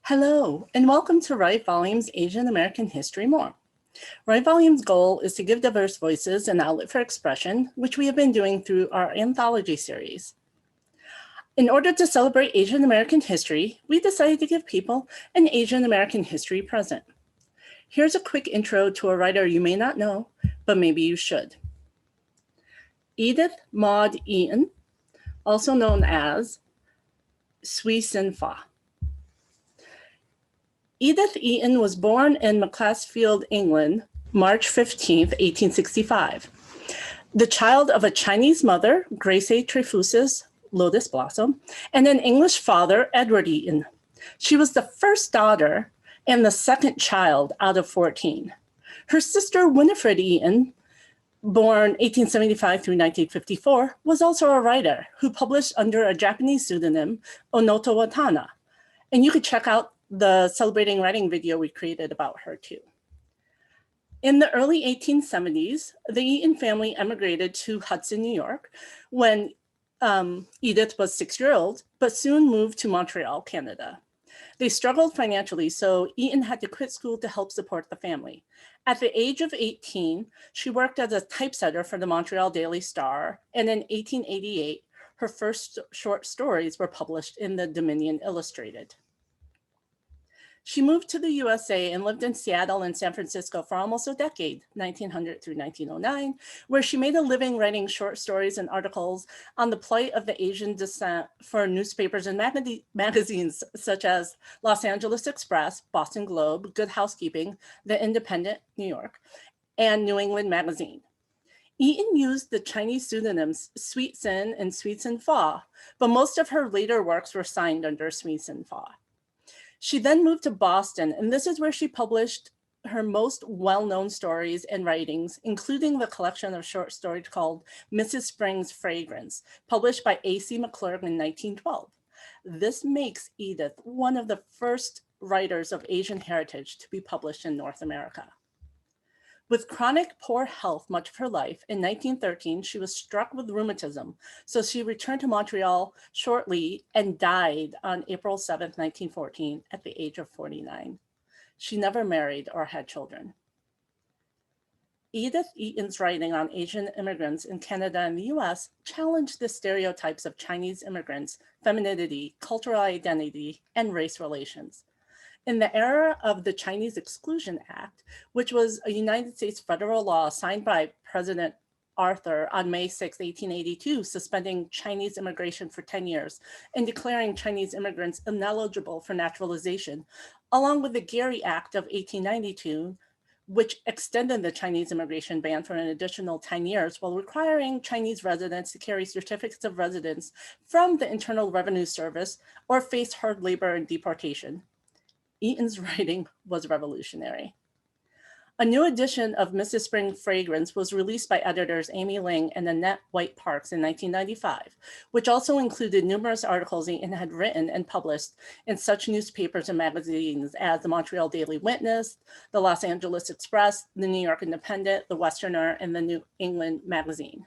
Hello, and welcome to Write Volume's Asian American History More. Write Volume's goal is to give diverse voices an outlet for expression, which we have been doing through our anthology series. In order to celebrate Asian American history, we decided to give people an Asian American history present. Here's a quick intro to a writer you may not know, but maybe you should. Edith Maude Eaton, also known as Sui Sin Fa. Edith Eaton was born in Macclesfield, England, March 15, 1865. The child of a Chinese mother, Grace Trefusis, Lotus Blossom, and an English father, Edward Eaton. She was the first daughter and the second child out of 14. Her sister, Winnifred Eaton, born 1875 through 1954, was also a writer who published under a Japanese pseudonym, Onoto Watanna. And you could check out the Celebrating Writing video we created about her too. In the early 1870s, the Eaton family emigrated to Hudson, New York, when Edith was 6 years old, but soon moved to Montreal, Canada. They struggled financially, so Eaton had to quit school to help support the family. At the age of 18, she worked as a typesetter for the Montreal Daily Star, and in 1888, her first short stories were published in the Dominion Illustrated. She moved to the USA and lived in Seattle and San Francisco for almost a decade, 1900 through 1909, where she made a living writing short stories and articles on the plight of the Asian descent for newspapers and magazines such as Los Angeles Express, Boston Globe, Good Housekeeping, The Independent, New York, and New England Magazine. Eaton used the Chinese pseudonyms Sui Sin and Sui Sin Fa, but most of her later works were signed under Sui Sin Fa. She then moved to Boston, and this is where she published her most well-known stories and writings, including the collection of short stories called Mrs. Spring's Fragrance, published by A.C. McClurg in 1912. This makes Edith one of the first writers of Asian heritage to be published in North America. With chronic poor health much of her life, in 1913, she was struck with rheumatism, so she returned to Montreal shortly and died on April 7, 1914, at the age of 49. She never married or had children. Edith Eaton's writing on Asian immigrants in Canada and the US challenged the stereotypes of Chinese immigrants, femininity, cultural identity, and race relations. In the era of the Chinese Exclusion Act, which was a United States federal law signed by President Arthur on May 6, 1882, suspending Chinese immigration for 10 years and declaring Chinese immigrants ineligible for naturalization, along with the Gary Act of 1892, which extended the Chinese immigration ban for an additional 10 years while requiring Chinese residents to carry certificates of residence from the Internal Revenue Service or face hard labor and deportation. Eaton's writing was revolutionary. A new edition of Mrs. Spring Fragrance was released by editors Amy Ling and Annette White Parks in 1995, which also included numerous articles Eaton had written and published in such newspapers and magazines as the Montreal Daily Witness, the Los Angeles Express, the New York Independent, the Westerner, and the New England Magazine.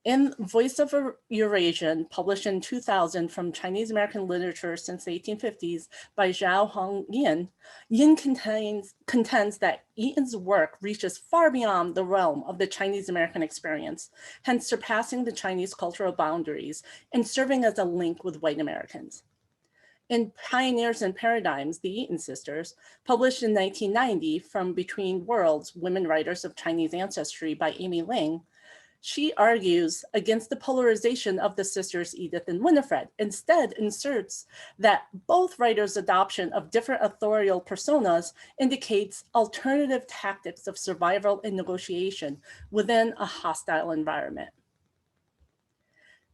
In Voice of a Eurasian, published in 2000 from Chinese American literature since the 1850s by Zhao Hong Yin, Yin contends that Eaton's work reaches far beyond the realm of the Chinese American experience, hence surpassing the Chinese cultural boundaries and serving as a link with white Americans. In Pioneers and Paradigms, the Eaton sisters, published in 1990 from Between Worlds, Women Writers of Chinese Ancestry by Amy Ling, she argues against the polarization of the sisters Edith and Winnifred, instead inserts that both writers' adoption of different authorial personas indicates alternative tactics of survival and negotiation within a hostile environment.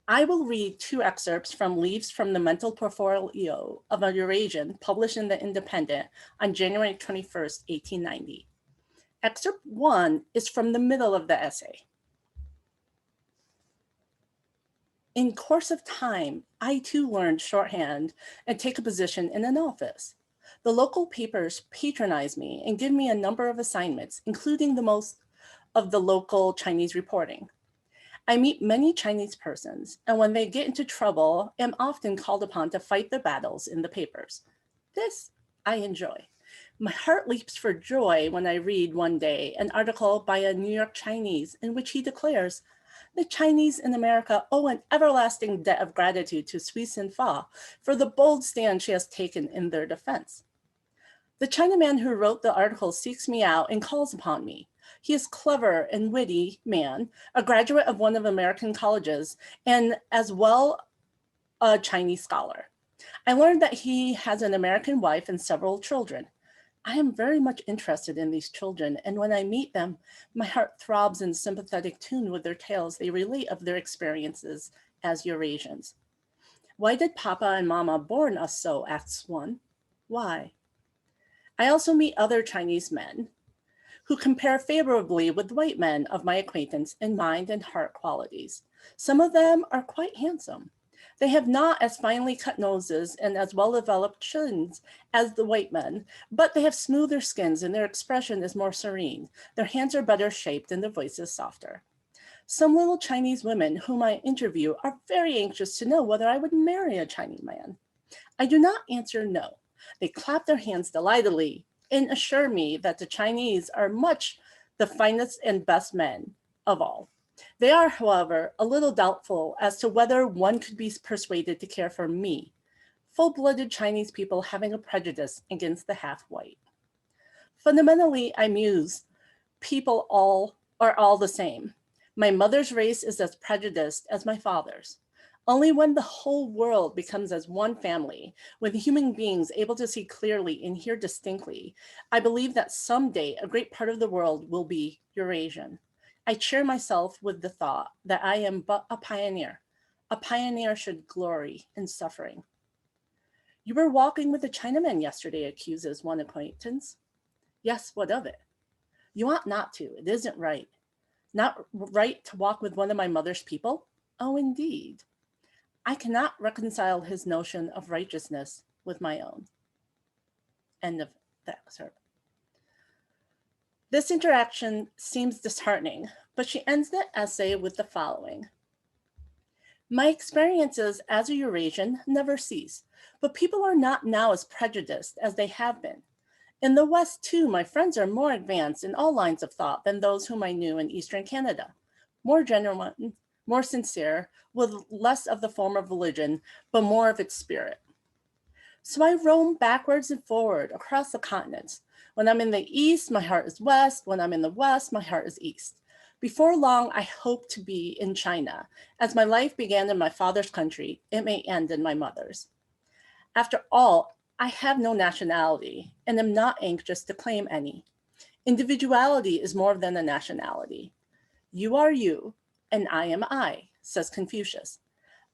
I will read two excerpts from Leaves from the Mental Portfolio of a Eurasian, published in The Independent on January 21st, 1890. Excerpt 1 is from the middle of the essay. In course of time, I too learned shorthand and take a position in an office. The local papers patronize me and give me a number of assignments, including the most of the local Chinese reporting. I meet many Chinese persons, and when they get into trouble, am often called upon to fight their battles in the papers. This I enjoy. My heart leaps for joy when I read one day an article by a New York Chinese in which he declares, the Chinese in America owe an everlasting debt of gratitude to Sui Sin Fa for the bold stand she has taken in their defense. The Chinaman who wrote the article seeks me out and calls upon me. He is clever and witty man, a graduate of one of American colleges, and as well a Chinese scholar. I learned that he has an American wife and several children. I am very much interested in these children, and when I meet them, my heart throbs in sympathetic tune with their tales they relate of their experiences as Eurasians. Why did Papa and Mama born us so, asks one. Why? I also meet other Chinese men who compare favorably with white men of my acquaintance in mind and heart qualities. Some of them are quite handsome. They have not as finely cut noses and as well-developed chins as the white men, but they have smoother skins and their expression is more serene. Their hands are better shaped and their voices softer. Some little Chinese women whom I interview are very anxious to know whether I would marry a Chinese man. I do not answer no. They clap their hands delightedly and assure me that the Chinese are much the finest and best men of all. They are, however, a little doubtful as to whether one could be persuaded to care for me, full-blooded Chinese people having a prejudice against the half-white. Fundamentally, I muse, people are all the same. My mother's race is as prejudiced as my father's. Only when the whole world becomes as one family, with human beings able to see clearly and hear distinctly, I believe that someday a great part of the world will be Eurasian. I cheer myself with the thought that I am but a pioneer. A pioneer should glory in suffering. You were walking with a Chinaman yesterday, accuses one acquaintance. Yes, what of it? You ought not to. It isn't right. Not right to walk with one of my mother's people? Oh, indeed. I cannot reconcile his notion of righteousness with my own. End of the excerpt. This interaction seems disheartening, but she ends the essay with the following. My experiences as a Eurasian never cease, but people are not now as prejudiced as they have been. In the West, too, my friends are more advanced in all lines of thought than those whom I knew in Eastern Canada, more genuine, more sincere, with less of the form of religion, but more of its spirit. So I roam backwards and forward across the continents. When I'm in the East, my heart is West. When I'm in the West, my heart is East. Before long, I hope to be in China. As my life began in my father's country, it may end in my mother's. After all, I have no nationality and am not anxious to claim any. Individuality is more than a nationality. You are you, and I am I, says Confucius.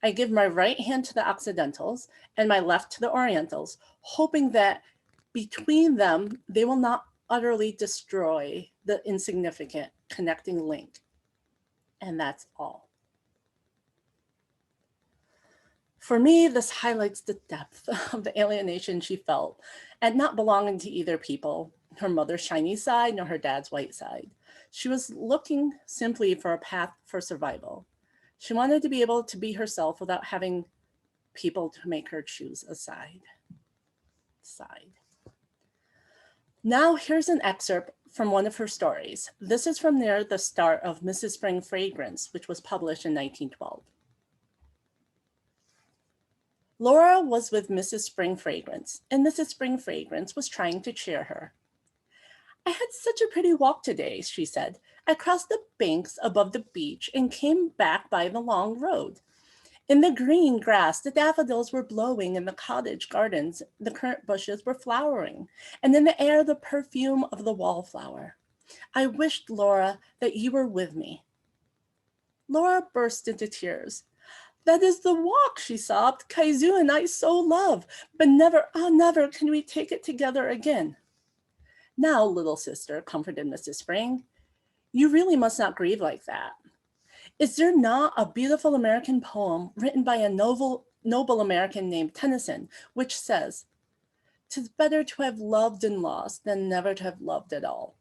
I give my right hand to the Occidentals and my left to the Orientals, hoping that between them, they will not utterly destroy the insignificant connecting link. And that's all. For me, this highlights the depth of the alienation she felt at not belonging to either people, her mother's Chinese side nor her dad's white side. She was looking simply for a path for survival. She wanted to be able to be herself without having people to make her choose a side. Now here's an excerpt from one of her stories. This is from near the start of Mrs. Spring Fragrance, which was published in 1912. Laura was with Mrs. Spring Fragrance, and Mrs. Spring Fragrance was trying to cheer her. I had such a pretty walk today, she said. I crossed the banks above the beach and came back by the long road. In the green grass, the daffodils were blowing in the cottage gardens, the currant bushes were flowering, and in the air the perfume of the wallflower. I wished, Laura, that you were with me. Laura burst into tears. That is the walk, she sobbed. Kaizu and I so love, but never, never can we take it together again. Now, little sister, comforted Mrs. Spring, you really must not grieve like that. Is there not a beautiful American poem written by a noble American named Tennyson, which says, "'Tis better to have loved and lost than never to have loved at all."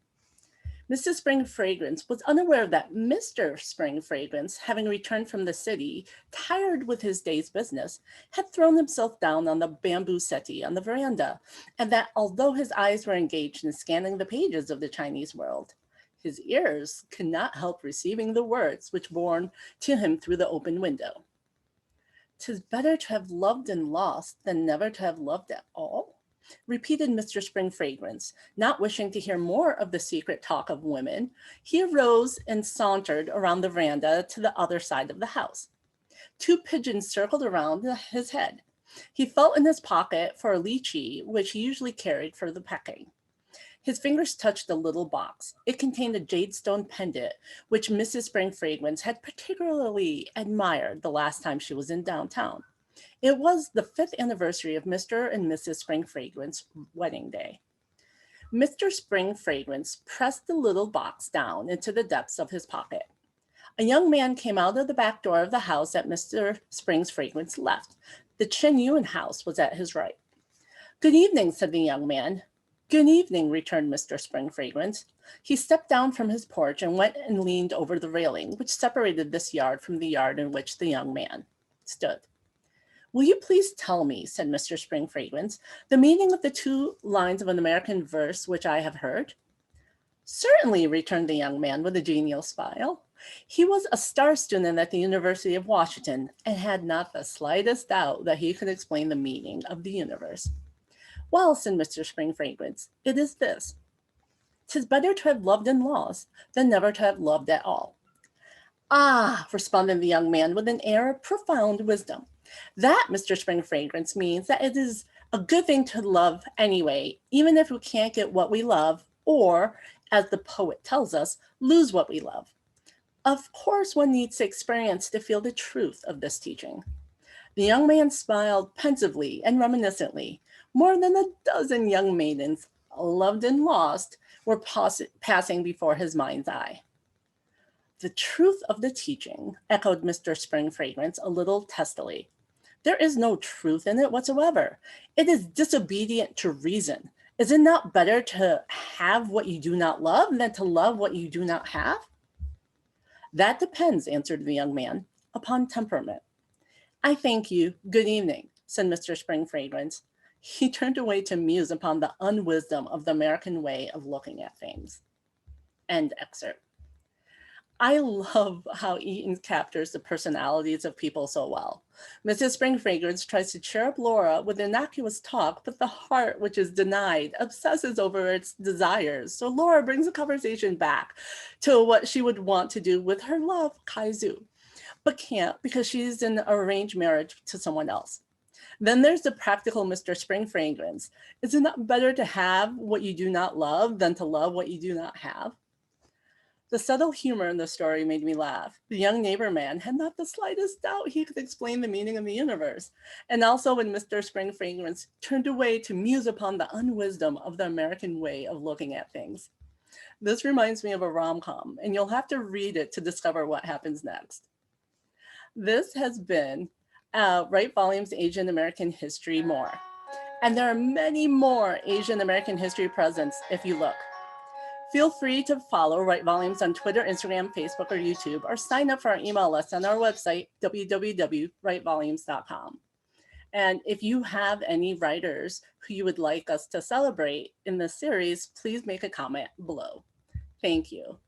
Mrs. Spring Fragrance was unaware that Mr. Spring Fragrance, having returned from the city, tired with his day's business, had thrown himself down on the bamboo settee on the veranda, and that although his eyes were engaged in scanning the pages of the Chinese world, his ears could not help receiving the words which borne to him through the open window. "'Tis better to have loved and lost than never to have loved at all," repeated Mr. Spring Fragrance, not wishing to hear more of the secret talk of women. He arose and sauntered around the veranda to the other side of the house. Two pigeons circled around his head. He felt in his pocket for a lychee, which he usually carried for the pecking. His fingers touched a little box. It contained a jadestone pendant, which Mrs. Spring Fragrance had particularly admired the last time she was in downtown. It was the 5th anniversary of Mr. and Mrs. Spring Fragrance's wedding day. Mr. Spring Fragrance pressed the little box down into the depths of his pocket. A young man came out of the back door of the house at Mr. Spring Fragrance's left. The Chen Yuen house was at his right. "Good evening," said the young man. "Good evening," returned Mr. Spring Fragrance. He stepped down from his porch and went and leaned over the railing, which separated this yard from the yard in which the young man stood. "Will you please tell me," said Mr. Spring Fragrance, "the meaning of the 2 lines of an American verse which I have heard?" "Certainly," returned the young man with a genial smile. He was a star student at the University of Washington and had not the slightest doubt that he could explain the meaning of the universe. "Well," said Mr. Spring Fragrance, "it is this: 'Tis better to have loved and lost than never to have loved at all." "Ah," responded the young man with an air of profound wisdom. "That, Mr. Spring Fragrance, means that it is a good thing to love anyway, even if we can't get what we love, or, as the poet tells us, lose what we love." Of course, one needs experience to feel the truth of this teaching. The young man smiled pensively and reminiscently. More than a dozen young maidens, loved and lost, were passing before his mind's eye. "The truth of the teaching," echoed Mr. Spring Fragrance a little testily. "There is no truth in it whatsoever. It is disobedient to reason. Is it not better to have what you do not love than to love what you do not have?" "That depends," answered the young man, "upon temperament." "I thank you. Good evening," said Mr. Spring Fragrance. He turned away to muse upon the unwisdom of the American way of looking at things. End excerpt. I love how Eaton captures the personalities of people so well. Mrs. Spring Fragrance tries to cheer up Laura with innocuous talk, but the heart, which is denied, obsesses over its desires. So Laura brings the conversation back to what she would want to do with her love, Kaizu, but can't because she's in an arranged marriage to someone else. Then there's the practical Mr. Spring Fragrance. Is it not better to have what you do not love than to love what you do not have? The subtle humor in the story made me laugh. The young neighbor man had not the slightest doubt he could explain the meaning of the universe. And also when Mr. Spring Fragrance turned away to muse upon the unwisdom of the American way of looking at things. This reminds me of a rom-com, and you'll have to read it to discover what happens next. This has been Write Volumes Asian American History More. And there are many more Asian American history presents if you look. Feel free to follow Write Volumes on Twitter, Instagram, Facebook, or YouTube, or sign up for our email list on our website, www.writevolumes.com. And if you have any writers who you would like us to celebrate in this series, please make a comment below. Thank you.